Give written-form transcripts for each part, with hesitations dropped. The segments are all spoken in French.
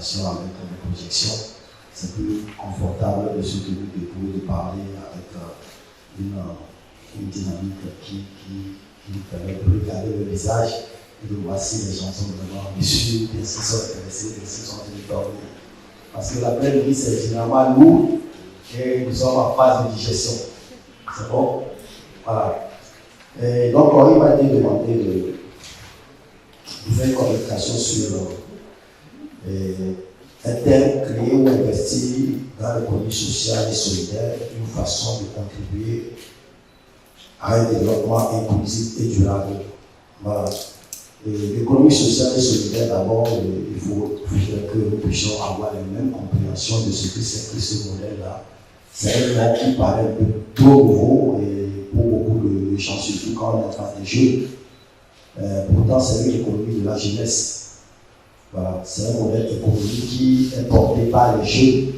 relation avec les projections. C'est plus confortable de se tenir debout, de parler avec une dynamique qui nous permet de regarder le visage et de voir si les gens sont vraiment déçus, s'ils sont intéressés, s'ils sont venus dormir. Parce que l'après-midi, c'est généralement lourd et nous sommes en phase de digestion. C'est bon? Voilà. Et donc, il m'a été demandé de faire une communication sur un thème créé ou investi dans l'économie sociale et solidaire, une façon de contribuer à un développement inclusif et durable. Voilà. L'économie sociale et solidaire, d'abord, il faut que nous puissions avoir la même compréhension de ce que c'est que ce modèle-là. C'est un modèle qui paraît un peu trop nouveau et pour beaucoup de gens, surtout quand on est en face des jeunes. Pourtant, c'est une économie de la jeunesse. Voilà. C'est un modèle économique qui est porté par les jeunes.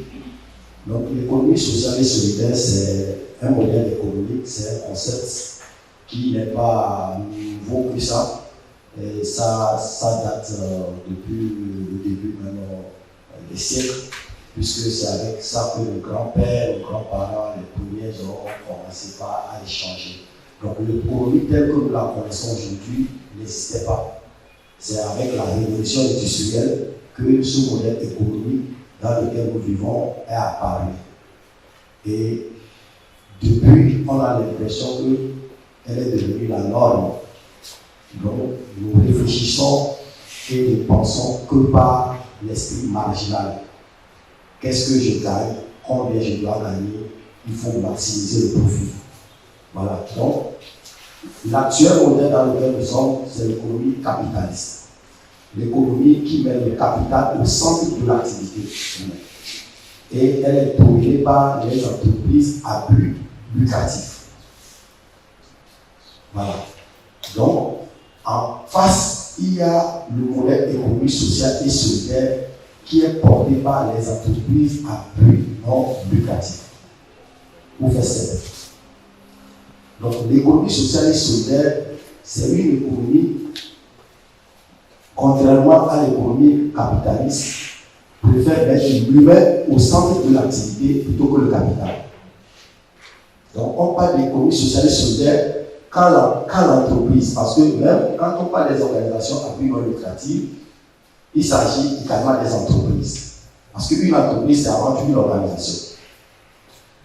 Donc, l'économie sociale et solidaire, c'est un modèle économique, c'est un concept qui n'est pas nouveau que ça. Et ça date depuis le début même des siècles, puisque c'est avec ça que le grand-père, le grand-parent, les premiers ont commencé à échanger. Donc l'économie telle que nous la connaissons aujourd'hui n'existait pas. C'est avec la révolution industrielle que ce modèle économique dans lequel nous vivons est apparu. Et depuis, on a l'impression qu'elle est devenue la norme. Donc, nous réfléchissons et ne pensons que par l'esprit marginal. Qu'est-ce que je gagne? Combien je dois gagner? Il faut maximiser le profit. Voilà. Donc, l'actuel modèle dans lequel nous sommes, c'est l'économie capitaliste. L'économie qui met le capital au centre de l'activité. Et elle est dominée par les entreprises à but lucratif. Voilà. Donc, en face, il y a le modèle économique social et solidaire qui est porté par les entreprises à but non lucratif. Pour faire simple. Donc, l'économie sociale et solidaire, c'est une économie, contrairement à l'économie capitaliste, préfère mettre l'humain au centre de l'activité plutôt que le capital. Donc, on parle d'économie sociale et solidaire quand l'entreprise, parce que même quand on parle des organisations à but non lucratif, il s'agit également des entreprises. Parce qu'une entreprise, c'est avant tout une organisation.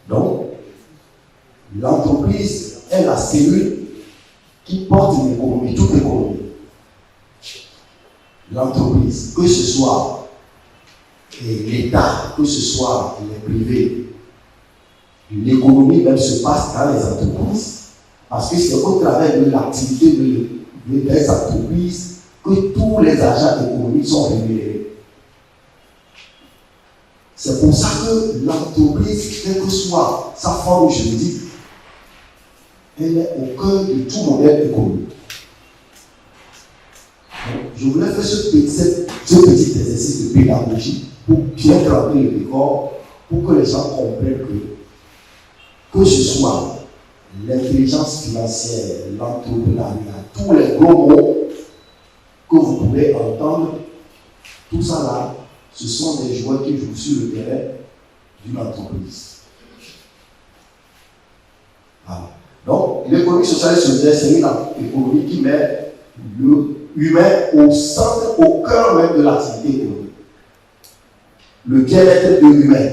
Donc, l'entreprise est la cellule qui porte l'économie, toute l'économie. L'entreprise, que ce soit l'État, que ce soit les privés, l'économie même se passe dans les entreprises. Parce que c'est au travers de l'activité des entreprises que tous les agents économiques sont rémunérés. C'est pour ça que l'entreprise, quelle que soit sa forme juridique, elle est au cœur de tout modèle économique. Donc, je voulais faire ce petit exercice de pédagogie pour bien tremper le décor, pour que les gens comprennent que ce soit l'intelligence financière, l'entrepreneuriat, tous les gros mots que vous pouvez entendre, tout ça là, ce sont des joueurs qui jouent sur le terrain d'une entreprise. Voilà. Donc, l'économie sociale et solidaire, c'est une économie qui met l'humain au centre, au cœur même de l'activité économique. Le bien-être de l'humain.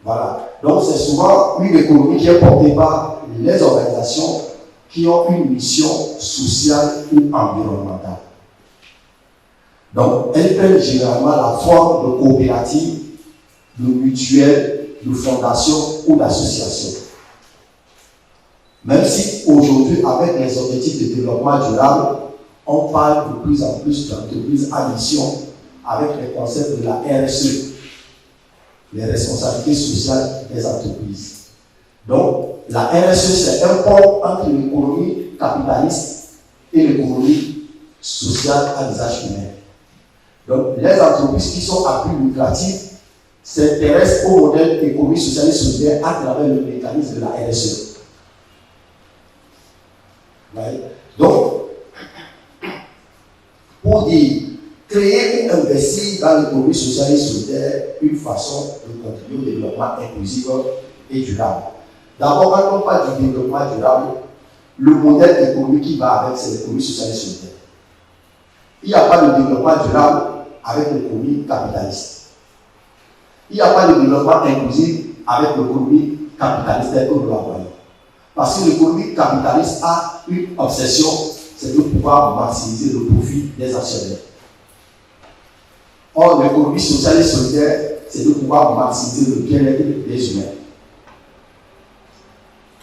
Voilà. Donc, c'est souvent une économie qui est portée par les organisations qui ont une mission sociale ou environnementale. Donc, elles prennent généralement la forme de coopérative, de mutuelle, de fondation ou d'association. Même si aujourd'hui, avec les objectifs de développement durable, on parle de plus en plus d'entreprises à mission avec les concepts de la RSE, les responsabilités sociales des entreprises. Donc, la RSE, c'est un pont entre l'économie capitaliste et l'économie sociale à usage humain. Donc, les entreprises qui sont à but lucratif s'intéressent au modèle économique social et solidaire à travers le mécanisme de la RSE. Ouais. Donc, pour dire créer ou investir dans l'économie sociale et solidaire une façon de contribuer au développement inclusif et durable. D'abord, quand on parle du développement durable, le modèle économique qui va avec, c'est l'économie sociale et solidaire. Il n'y a pas de développement durable avec l'économie capitaliste. Il n'y a pas de développement inclusif avec l'économie capitaliste telle que nous la voyons. Parce que l'économie capitaliste a une obsession, c'est de pouvoir maximiser le profit des actionnaires. Or, l'économie sociale et solidaire, c'est de pouvoir maximiser le bien-être des humains.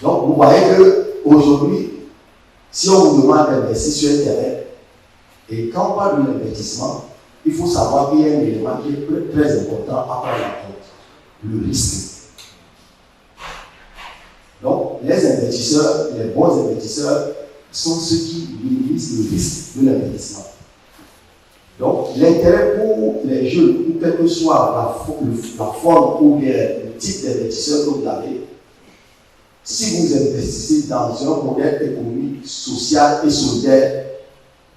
Donc, vous voyez qu'aujourd'hui, si on vous demande d'investir sur un terrain, et quand on parle de l'investissement, il faut savoir qu'il y a un élément qui est très important à prendre en compte, le risque. Donc, les investisseurs, les bons investisseurs, sont ceux qui minimisent le risque de l'investissement. Donc, l'intérêt pour les jeunes, ou quelle que soit la forme ou le type d'investisseur que vous avez, si vous investissez dans un modèle économique, social et solidaire,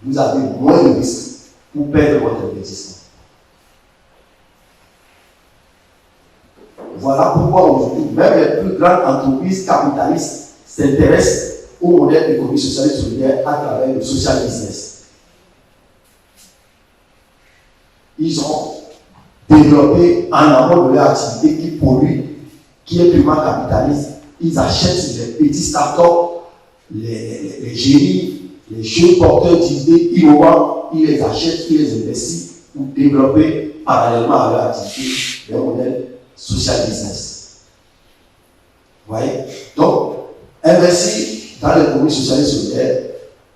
vous avez moins de risques pour perdre votre investissement. Voilà pourquoi aujourd'hui, même les plus grandes entreprises capitalistes s'intéressent au modèle économique, social et solidaire à travers le social business. Ils ont développé en amont de leur activité qui pollue, qui est purement capitaliste. Ils achètent les petits startups, les génies, les jeunes porteurs d'idées innovantes, ils les achètent, ils les investissent pour développer parallèlement à leur activité des modèles social business. Vous voyez? Donc, investir dans l'économie sociale et solidaire,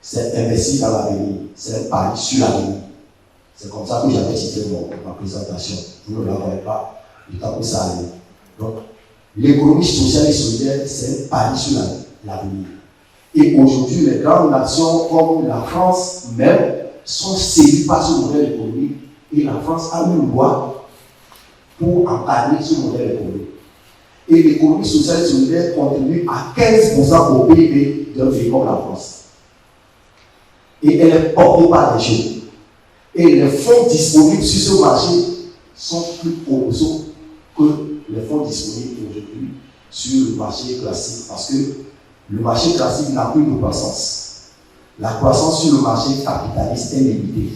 c'est investir dans l'avenir, c'est un pari sur l'avenir. C'est comme ça que j'avais cité ma présentation. Vous ne la voyez pas, du temps que ça arrive. Donc, l'économie sociale et solidaire, c'est un pari sur l'avenir. Et aujourd'hui, les grandes nations comme la France même sont séduites par ce modèle économique et la France a une loi pour encadrer ce modèle économique. Et l'économie sociale et solidaire contribue à 15% au PIB d'un pays comme la France. Et elle est portée par les jeunes. Et les fonds disponibles sur ce marché sont plus colossaux que les fonds disponibles aujourd'hui sur le marché classique. Parce que le marché classique n'a plus de croissance. La croissance sur le marché capitaliste est limitée.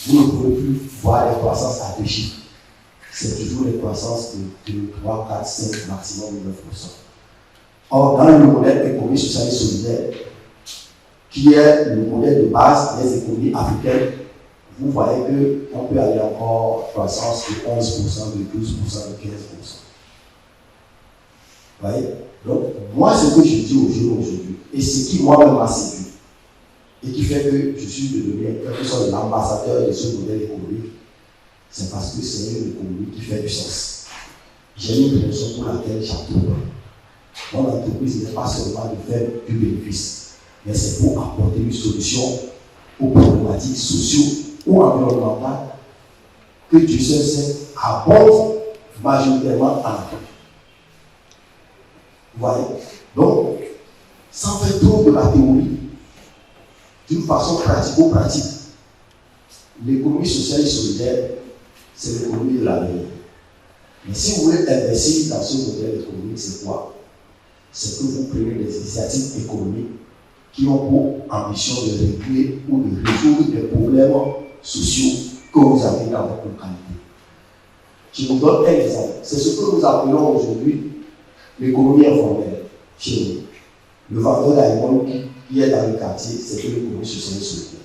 Vous ne pouvez plus voir les croissances à 2 chiffres. C'est toujours les croissances de 3, 4, 5, maximum 9%. Or, dans le modèle économique social et solidaire, qui est le modèle de base des économies africaines, vous voyez qu'on peut aller encore croissance de 11%, de 12%, de 15%. Vous voyez? Donc, moi, ce que je dis aux jeunes aujourd'hui, et ce qui moi-même m'a séduit, et qui fait que je suis devenu quelque sorte l'ambassadeur de ce modèle économique, c'est parce que c'est une économie qui fait du sens. J'ai une raison pour laquelle j'entreprends. Mon entreprise n'est pas seulement de faire du bénéfice, mais c'est pour apporter une solution aux problématiques sociales ou environnementales que Dieu seul sait abonde majoritairement en Afrique. Vous voyez? Donc, sans faire trop de la théorie, d'une façon pratico-pratique, l'économie sociale et solidaire, c'est l'économie de l'avenir. Mais si vous voulez investir dans ce modèle économique, c'est quoi? C'est que vous prenez des initiatives économiques qui ont pour ambition de régler ou de résoudre des problèmes sociaux que vous avez dans votre localité. Je vous donne un exemple. C'est ce que nous appelons aujourd'hui l'économie informelle chez nous. Le vendeur d'alcool qui est dans le quartier, c'est que l'économie sociale et solidaire.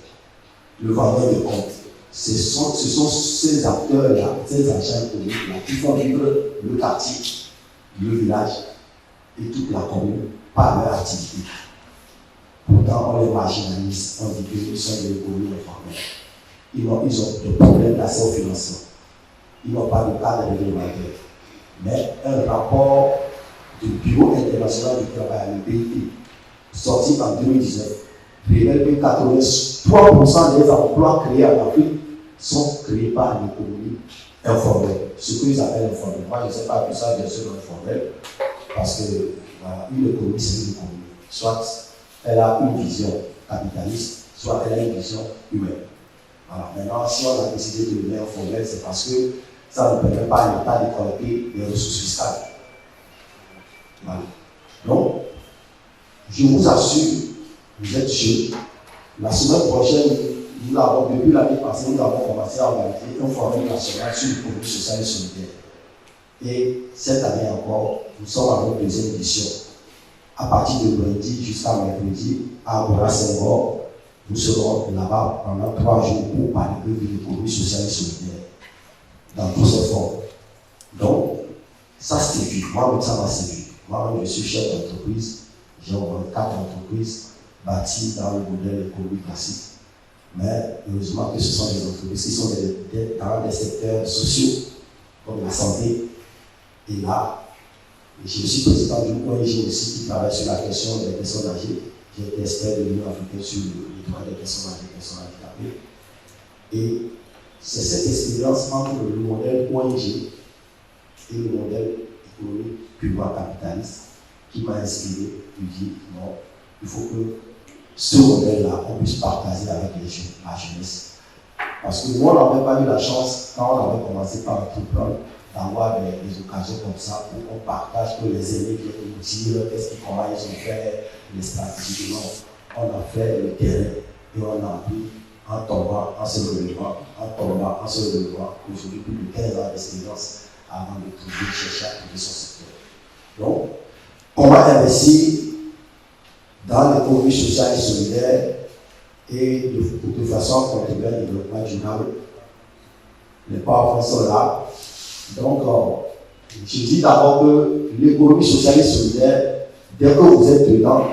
Le vendeur de comptes, ce sont ces acteurs-là, ces agents économiques-là qui font vivre le quartier, le village et toute la commune par leur activité. Pourtant, on les marginalise, on dit qu'ils sont de l'économie informelle. Ils ont des problèmes d'accès au financement. Ils n'ont pas de cadre réglementaire. Mais un rapport du Bureau international du travail, le BIT, sorti en 2019, révèle que 83% des emplois créés en Afrique sont créés par l'économie informelle. Ce qu'ils appellent informel. Moi, je ne sais pas plus ça, bien sûr, informel, parce que une économie, c'est une économie. Soit elle a une vision capitaliste, soit elle a une vision humaine. Voilà. Maintenant, si on a décidé de le mettre formel, c'est parce que ça ne permet pas à l'État de collecter les ressources fiscales. Voilà. Donc, je vous assure, vous êtes jeunes. La semaine prochaine, depuis l'année passée, nous avons commencé à organiser un forum national sur l'économie sociale et solidaire. Et cette année encore, nous sommes à notre deuxième édition. À partir de lundi jusqu'à mercredi, à Agora-Senghor, nous serons là-bas pendant 3 jours pour parler de l'économie sociale et solidaire dans tous ses formes. Donc, ça séduit. Moi-même, ça m'a séduit. Moi-même, je suis chef d'entreprise. J'ai 4 entreprises bâties dans le modèle économique classique. Mais heureusement que ce sont des entreprises qui sont dans des secteurs sociaux, comme la santé. Et là, je suis président d'une ONG aussi qui travaille sur la question des personnes âgées. J'ai été expert de l'Union africaine sur les droits des personnes âgées, des personnes handicapées. Et c'est cette expérience entre le modèle ONG et le modèle économique purement capitaliste qui m'a inspiré de dire non, il faut que ce modèle-là, on puisse partager avec les jeunes, la jeunesse. Parce que nous, on n'avait pas eu la chance, quand on avait commencé par entreprendre, d'avoir des occasions comme ça pour qu'on partage, que les aînés viennent nous dire comment ils ont fait les stratégies. Non, on a fait le terrain et on a appris en tombant, en se relevant, aujourd'hui plus de 15 ans d'expérience avant de trouver, chercher à trouver son secteur. Donc, on va investir dans l'économie sociale et solidaire et de façon à contribuer à un développement durable. Les PowerPoints sont là. Donc, je dis d'abord que l'économie sociale et solidaire, dès que vous êtes dedans,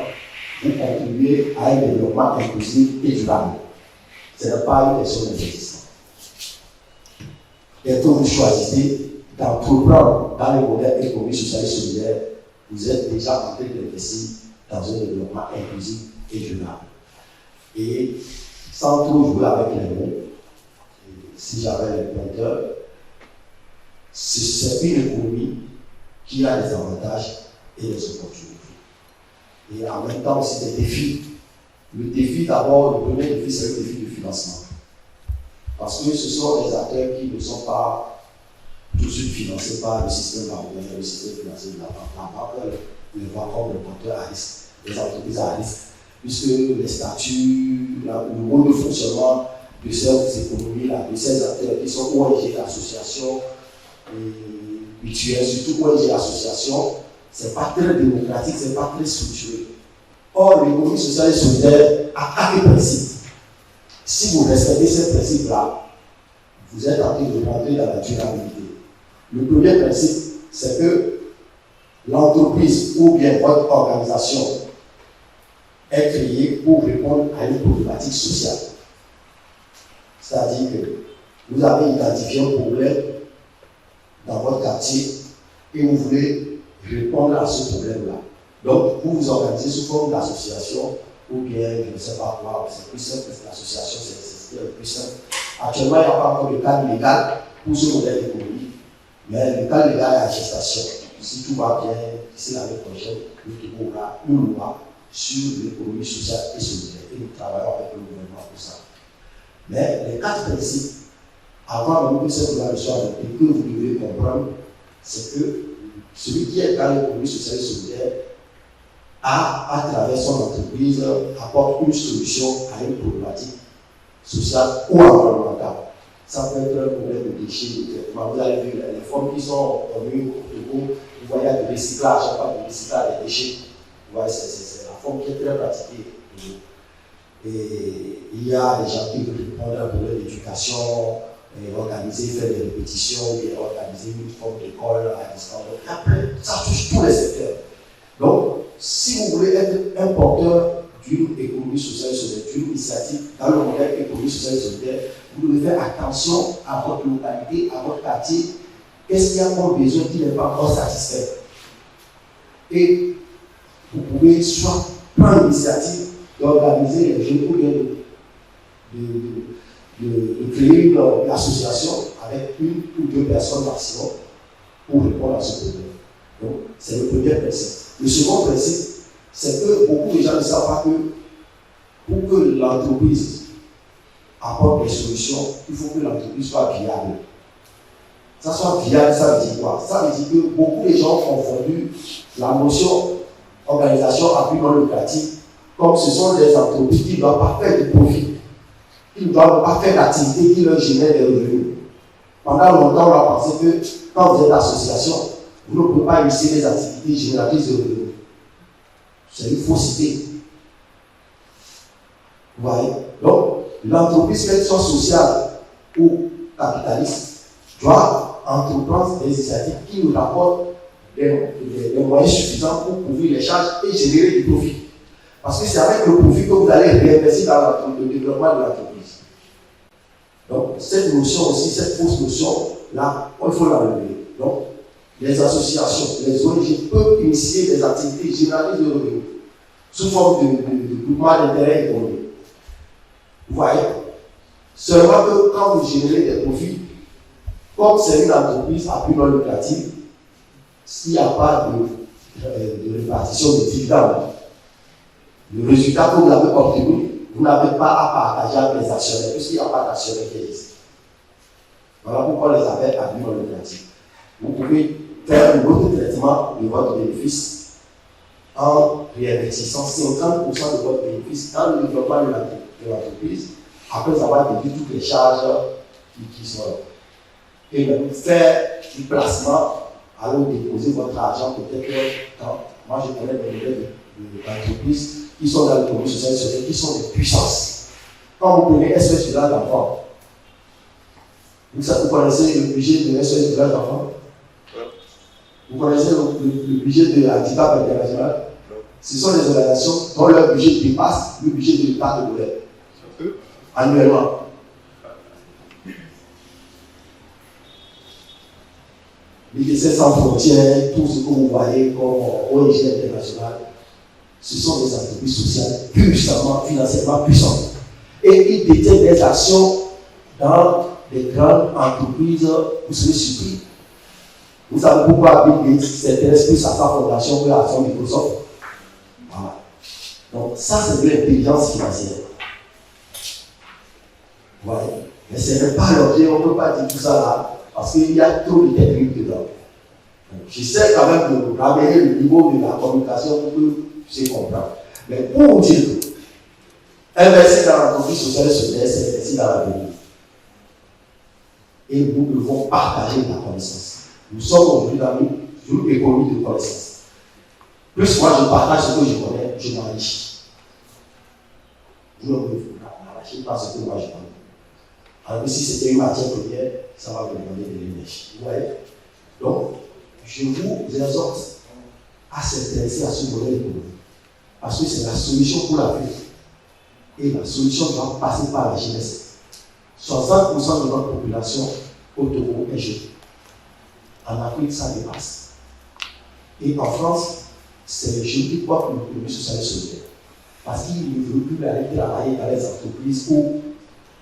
vous contribuez à un développement inclusif et durable. Ce n'est pas une question d'investissement. Dès que vous choisissez d'entreprendre dans le modèle économique social et solidaire, vous êtes déjà en train d'investir dans un développement inclusif et durable. Et sans trop jouer avec les mots, si j'avais le pointeur, c'est une économie qui a des avantages et des opportunités. Et en même temps aussi des défis. Le défi d'abord, le premier défi, c'est le défi du financement. Parce que ce sont des acteurs qui ne sont pas tout de suite financés par le système bancaire, le système financier de la banque. La banque le voit comme le porteur à risque, les entreprises à risque, puisque les statuts, le mode de fonctionnement de ces économies-là, de ces acteurs qui sont ONG, associations, mutuelles, surtout ONG, associations, c'est pas très démocratique, c'est pas très structuré. Or, l'économie sociale et solidaire a 4 principes. Si vous respectez ces principes-là, vous êtes en train de rentrer dans la durabilité. Le premier principe, c'est que l'entreprise ou bien votre organisation est créée pour répondre à une problématique sociale. C'est-à-dire que vous avez identifié un problème dans votre quartier et vous voulez répondre à ce problème-là. Donc, vous vous organisez sous forme d'association ou bien, je ne sais pas quoi, c'est plus simple, l'association, c'est le plus simple. Actuellement, il n'y a pas encore de cadre légal pour ce modèle économique, mais le cadre légal est en gestation. Si tout va bien, d'ici l'année prochaine, nous aurons une loi sur l'économie sociale et solidaire. Et nous travaillons avec le gouvernement pour ça. Mais les 4 principes, avant même que cette loi soit adoptée, que vous devez comprendre, c'est que celui qui est dans l'économie sociale et solidaire à travers son entreprise, apporte une solution à une problématique sociale ou environnementale. Ça peut être un problème de déchets, de traitement. Vous allez voir les formes qui sont connues au Togo, vous voyez du recyclage, il n'y a pas de recyclage des déchets. Vous voyez, c'est la forme qui est très pratiquée. Et il y a des gens qui veulent répondre à un problème d'éducation, organiser, faire des répétitions, et organiser une forme d'école à distance. Après, ça touche tous les secteurs. Donc, si vous voulez être un porteur d'une économie sociale et solidaire, d'une initiative dans le modèle économie sociale et solidaire, vous devez faire attention à votre localité, à votre quartier. Qu'est-ce qu'il y a comme besoin qui n'est pas encore satisfait? Et vous pouvez soit prendre l'initiative d'organiser les jeunes ou bien de créer une association avec 1 ou 2 personnes maximum pour répondre à ce problème. Donc, c'est le premier principe. Le second principe, c'est que beaucoup de gens ne savent pas que pour que l'entreprise apporte des solutions, il faut que l'entreprise soit viable. Ça soit viable, ça veut dire quoi? Ça veut dire que beaucoup de gens ont confondu la notion organisation à but non lucratif comme ce sont des entreprises qui ne doivent pas faire de profit, qui ne doivent pas faire d'activité qui leur génère des revenus. Pendant longtemps, on a pensé que quand vous êtes association, vous ne pouvez pas initier des activités génératrices de revenus. C'est une fausseté. Vous voyez? Donc, l'entreprise, qu'elle soit sociale ou capitaliste, doit entreprendre des initiatives qui nous rapportent des moyens suffisants pour couvrir les charges et générer du profit. Parce que c'est avec le profit que vous allez réinvestir dans le développement de l'entreprise. Donc, cette notion aussi, cette fausse notion-là, il faut l'enlever. Donc, les associations, les ONG peuvent initier des activités généralisées de revenus sous forme de groupement d'intérêt économique. Vous voyez? Seulement que quand vous générez des profits, comme c'est une entreprise à but non lucratif, s'il n'y a pas de répartition de dividendes, le résultat que vous avez obtenu, vous n'avez pas à partager avec les actionnaires, puisqu'il n'y a pas d'actionnaires qui existent. Voilà pourquoi on les appelle à but non lucratif. Vous pouvez faire un autre traitement de votre bénéfice en réinvestissant 50% de votre bénéfice dans le développement de l'entreprise, après avoir déduit toutes les charges qui sont là. Et même faire du placement, alors déposer votre argent peut-être quand moi je connais des modèles d'entreprises qui sont dans l'économie sociale, qui sont des puissances. Quand vous prenez SOS Village d'enfants, vous connaissez le budget de SOS Village d'enfants? Vous connaissez le budget de Handicap International? Ce sont des organisations dont leur budget dépasse le budget de l'État de Golais annuellement. Médecins sans frontières, tout ce que vous voyez comme ONG internationale, ce sont des entreprises sociales puissamment, financièrement puissantes. Et ils détiennent des actions dans des grandes entreprises, vous serez surpris. Vous savez pourquoi Bill Gates s'intéresse plus à sa fondation que à son Microsoft? Voilà. Donc ça, c'est de l'intelligence financière. Voilà. Mais ce n'est pas l'objet, on ne peut pas dire tout ça là, parce qu'il y a trop de techniques dedans. Donc, j'essaie quand même de ramener le niveau de la communication pour que vous puissiez comprendre. Mais pour vous dire, investir dans l'entreprise sociale et solidaire, c'est investir dans l'avenir. Et nous devons partager la connaissance. Nous sommes aujourd'hui dans une économie de connaissance. Plus moi je partage ce que je connais, je m'enrichis. Vous ne pouvez pas ce que moi je connais. Alors que si c'était une matière première, ça va vous demander de l'énergie. Vous voyez? Donc, je vous exhorte à s'intéresser à ce modèle économique. Parce que c'est la solution pour la vie. Et la solution doit passer par la jeunesse. 60% de notre population autour est jeune. En Afrique, ça dépasse. Et en France, c'est les jeunes qui portent l'économie sociale et solidaire. Parce qu'ils ne veulent plus aller travailler dans les entreprises où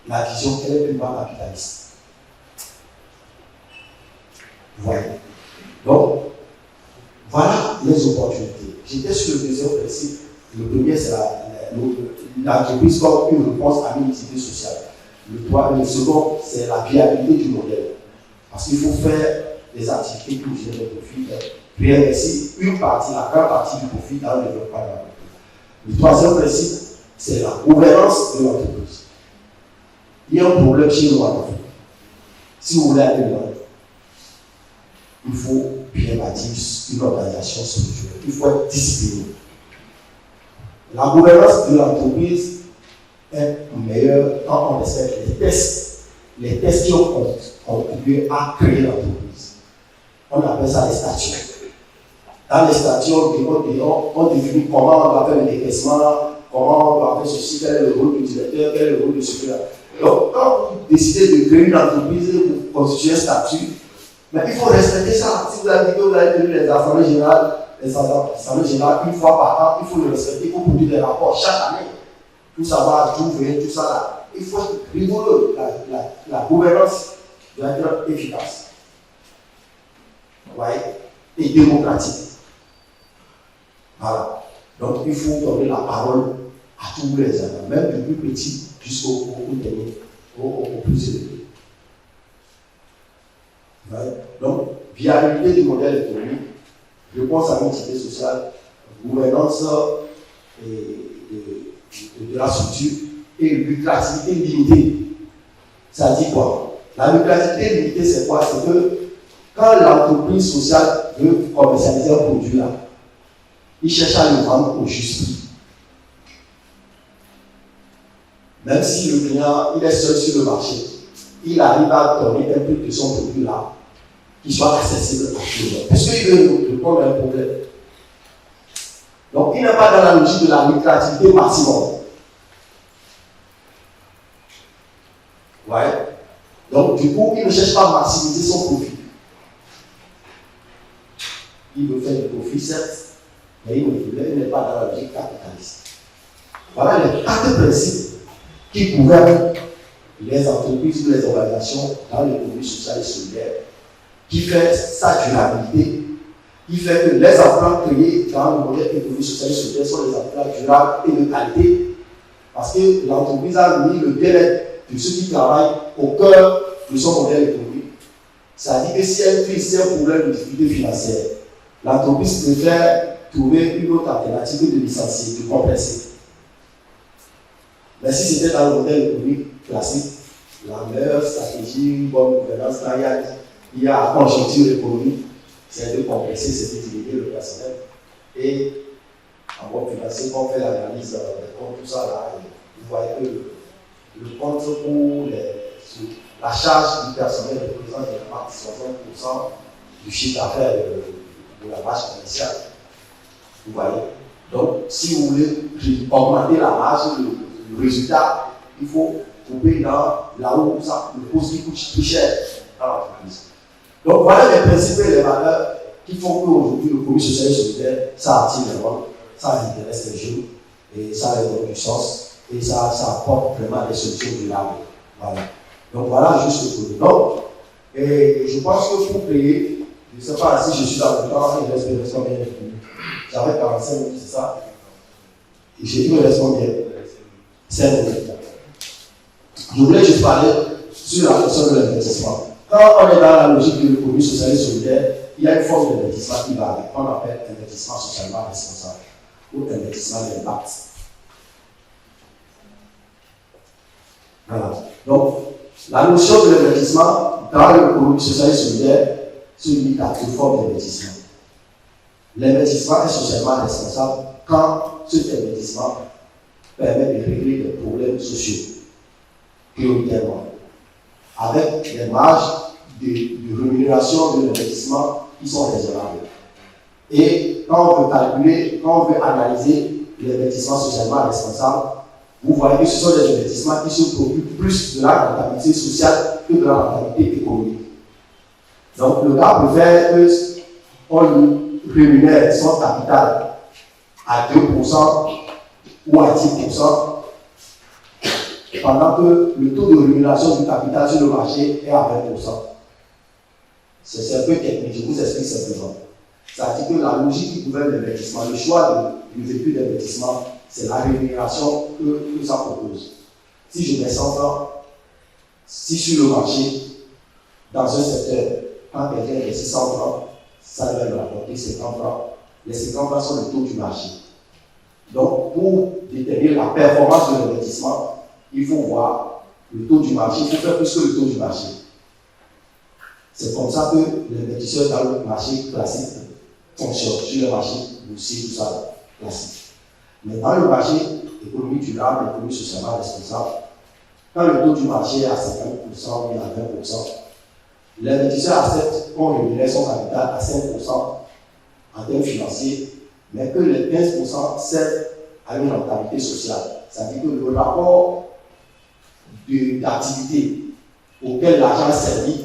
la vision est purement capitaliste. Vous voyez? Donc, voilà les opportunités. J'étais sur le deuxième principe. Le premier, c'est l'entreprise comme une réponse à l'unicité sociale. Le second, c'est la viabilité du modèle. Parce qu'il faut faire des activités qui nous génèrent des profits, réinvestir une partie, la grande partie du profit dans le développement de l'entreprise. Le troisième principe, c'est la gouvernance de l'entreprise. Il y a un problème chez nous en Afrique. Si vous voulez aller loin, il faut bien bâtir une organisation structurée. Il faut être discipliné. La gouvernance de l'entreprise est meilleure quand on respecte les tests qui ont contribué à créer l'entreprise. On appelle ça les statuts. Dans les statuts, on définit comment on doit faire le décaissement, comment on doit faire ceci, quel est le rôle du directeur, quel est le rôle de celui-là. Donc, quand vous décidez de créer une entreprise, vous constituez un statut, mais il faut respecter ça. Si vous avez dit que vous avez tenu les assemblées générales, une fois par an, il faut le respecter, il faut produire des rapports chaque année pour savoir d'où vient tout ça là. Il faut être rigoureux. La gouvernance doit être efficace. Ouais. Et démocratique. Voilà. Donc il faut donner la parole à tous les endroits, même du plus petit jusqu'au dernier, au plus élevé. Donc, viabilité du modèle économique, réponse à l'utilité sociale, gouvernance de la structure et lucrativité limitée. Ça dit quoi? La lucrativité limitée, c'est quoi? C'est que quand l'entreprise sociale veut commercialiser un produit là, il cherche à le vendre au juste prix. Même si le client il est seul sur le marché, il arrive à donner un prix de son produit là qui soit accessible à tout le monde. Parce qu'il veut répondre à un problème. Donc il n'est pas dans la logique de la lucrativité maximum. Ouais. Donc du coup, il ne cherche pas à maximiser son profit. Il veut faire du profit, certes, mais il n'est pas dans la logique capitaliste. Voilà les 4 principes qui gouvernent les entreprises ou les organisations dans l'économie sociale et solidaire, qui fait sa durabilité, qui fait que les emplois créés dans le modèle économique social et solidaire sont des emplois durables et de qualité, parce que l'entreprise a mis le bien-être de ceux qui travaillent au cœur de son modèle économique. Ça dit que si elle fait un problème de difficulté financière, l'entreprise préfère trouver une autre alternative de licencier, de compenser. Mais si c'était dans le modèle économique classique, la meilleure stratégie, une bonne gouvernance, il y a conjoncture économique, c'est de compenser, c'est de diminuer le personnel. Et en bon financier, quand on fait l'analyse des comptes, tout ça, là, vous voyez que le compte pour la charge du personnel représente généralement 60% du chiffre d'affaires de la marge commerciale. Vous voyez? Donc, si vous voulez augmenter la marge, le résultat, il faut couper là où le poste qui coûte plus cher dans l'entreprise. Donc, voilà les principes et les valeurs qui font qu'aujourd'hui, le comité social et solidaire, ça attire les gens, ça intéresse les jeunes, et ça leur donne du sens, et ça apporte vraiment des solutions durables. Voilà. Donc, voilà juste le donc, et je pense que pour payer, je ne sais pas si je suis dans le temps, il reste combien de minutes. J'avais 45 minutes, c'est ça? Et il me reste combien? 5 minutes. Je voulais juste parler sur la question de l'investissement. Quand on est dans la logique de l'économie sociale et solidaire, il y a une forme d'investissement qui va avec, qu'on appelle investissement socialement responsable ou investissement d'impact. Voilà. Donc, la notion de l'investissement dans l'économie sociale et solidaire se limite à 2 formes d'investissement. L'investissement est socialement responsable quand cet investissement permet de régler des problèmes sociaux prioritairement, avec des marges de rémunération de l'investissement qui sont raisonnables. Et quand on veut calculer, quand on veut analyser l'investissement socialement responsable, vous voyez que ce sont des investissements qui se préoccupent plus de la rentabilité sociale que de la rentabilité économique. Donc le gars préfère qu'on rémunère son capital à 2% ou à 10%, pendant que le taux de rémunération du capital sur le marché est à 20%. C'est un peu technique, je vous explique simplement. Ça dit que la logique qui gouverne l'investissement, le choix du véhicule d'investissement, c'est la rémunération que ça propose. Si je mets 100 francs, si sur le marché, dans un secteur, quand quelqu'un investit 100 francs, ça doit me rapporter 50 francs. Les 50 francs sont le taux du marché. Donc, pour déterminer la performance de l'investissement, il faut voir le taux du marché, il faut faire plus que le taux du marché. C'est comme ça que l'investisseur dans le marché classique fonctionne, sur le marché boursier, tout ça, classique. Mais dans le marché économique durable, économie socialement responsable, quand le taux du marché est à 50% ou à 20%, l'investisseur accepte qu'on rémunère son capital à 5% en termes financiers, mais que les 15% servent à une rentabilité sociale. C'est-à-dire que le rapport d'activité auquel l'argent est servi,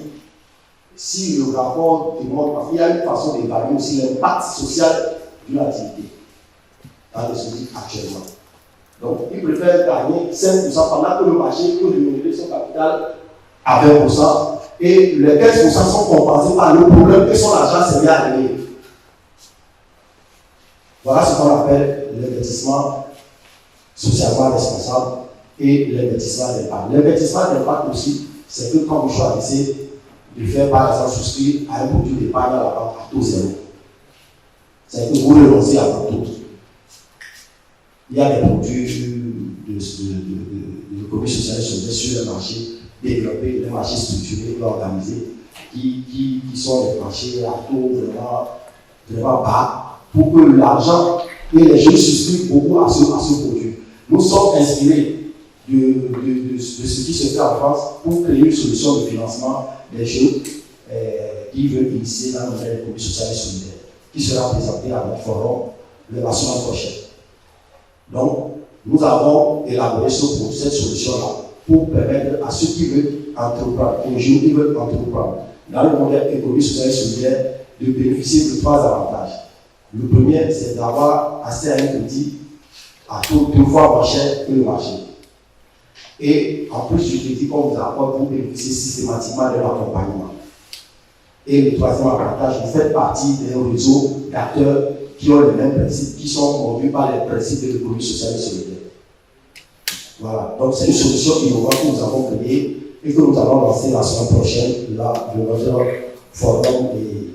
si le rapport démontre, parce qu'il y a une façon d'évaluer aussi l'impact social d'une activité dans les sociétés actuellement. Donc, il préfère gagner 5% pendant que le marché peut rémunérer son capital à 20% et les 15% sont compensés par le problème que son argent servait à régler. Voilà ce qu'on appelle l'investissement socialement responsable et l'investissement d'impact. L'investissement d'impact aussi, c'est que quand vous choisissez de faire par exemple souscrire à un produit d'épargne à la banque à taux zéro, c'est que vous renoncez à votre taux. Il y a des produits de l'économie sociale et solidaire sur le marché développé, les marchés structurés et organisés qui sont des marchés à taux vraiment bas pour que l'argent et les jeunes souscrivent beaucoup à ce produit. Nous sommes inspirés de ce qui se fait en France pour créer une solution de financement des jeunes qui veulent initier dans l'économie sociale et solidaire, qui sera présentée à notre forum la semaine prochaine. Donc, nous avons élaboré cette solution-là pour permettre à ceux qui veulent entreprendre, aux jeunes qui veulent entreprendre, dans le modèle économique social et solidaire, de bénéficier de 3 avantages. Le premier, c'est d'avoir accès à un crédit à taux 2 fois moins cher que le marché. Et en plus du crédit qu'on vous apporte, vous bénéficiez systématiquement de l'accompagnement. Et le troisième avantage, vous faites partie d'un réseau d'acteurs qui ont les mêmes principes, qui sont conduits par les principes de l'économie sociale et solidaire. Voilà, donc c'est une solution innovante que nous avons créée et que nous allons lancer la semaine prochaine, là, de notre forum. Et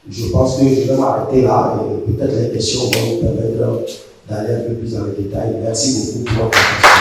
je pense que je vais m'arrêter là et peut-être les questions vont nous permettre d'aller un peu plus dans le détail. Merci beaucoup pour votre attention.